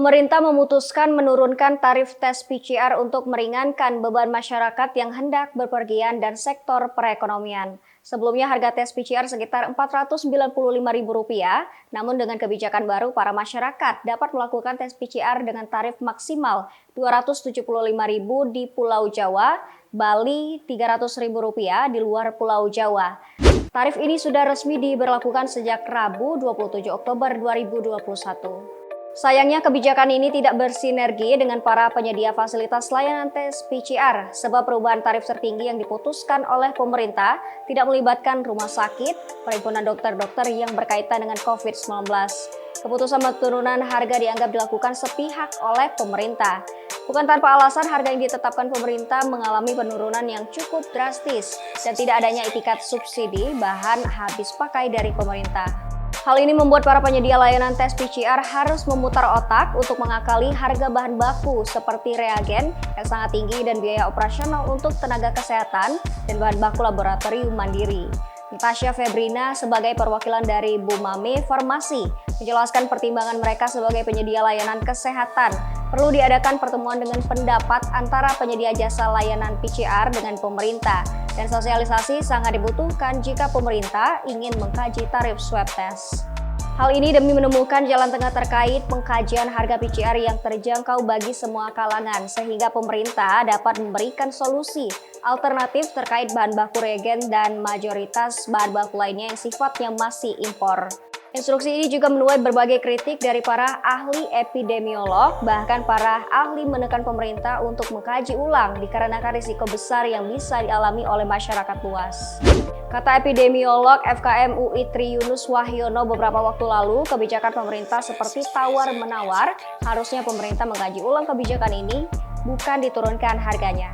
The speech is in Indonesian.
Pemerintah memutuskan menurunkan tarif tes PCR untuk meringankan beban masyarakat yang hendak bepergian dan sektor perekonomian. Sebelumnya harga tes PCR sekitar Rp495.000, namun dengan kebijakan baru para masyarakat dapat melakukan tes PCR dengan tarif maksimal Rp275.000 di Pulau Jawa, Bali Rp300.000 di luar Pulau Jawa. Tarif ini sudah resmi diberlakukan sejak Rabu 27 Oktober 2021. Sayangnya kebijakan ini tidak bersinergi dengan para penyedia fasilitas layanan tes PCR sebab perubahan tarif tertinggi yang diputuskan oleh pemerintah tidak melibatkan rumah sakit, perhimpunan dokter-dokter yang berkaitan dengan COVID-19. Keputusan penurunan harga dianggap dilakukan sepihak oleh pemerintah. Bukan tanpa alasan harga yang ditetapkan pemerintah mengalami penurunan yang cukup drastis dan tidak adanya itikat subsidi bahan habis pakai dari pemerintah. Hal ini membuat para penyedia layanan tes PCR harus memutar otak untuk mengakali harga bahan baku seperti reagen yang sangat tinggi dan biaya operasional untuk tenaga kesehatan dan bahan baku laboratorium mandiri. Natasha Febrina sebagai perwakilan dari Bumame Farmasi menjelaskan pertimbangan mereka sebagai penyedia layanan kesehatan. Perlu diadakan pertemuan dengan pendapat antara penyedia jasa layanan PCR dengan pemerintah. Dan sosialisasi sangat dibutuhkan jika pemerintah ingin mengkaji tarif swab test. Hal ini demi menemukan jalan tengah terkait pengkajian harga PCR yang terjangkau bagi semua kalangan, sehingga pemerintah dapat memberikan solusi alternatif terkait bahan baku reagen dan mayoritas bahan baku lainnya yang sifatnya masih impor. Instruksi ini juga menuai berbagai kritik dari para ahli epidemiolog, bahkan para ahli menekan pemerintah untuk mengkaji ulang dikarenakan risiko besar yang bisa dialami oleh masyarakat luas. Kata epidemiolog FKM UI Tri Yunus Wahyono beberapa waktu lalu, kebijakan pemerintah seperti tawar-menawar, harusnya pemerintah mengkaji ulang kebijakan ini, bukan diturunkan harganya.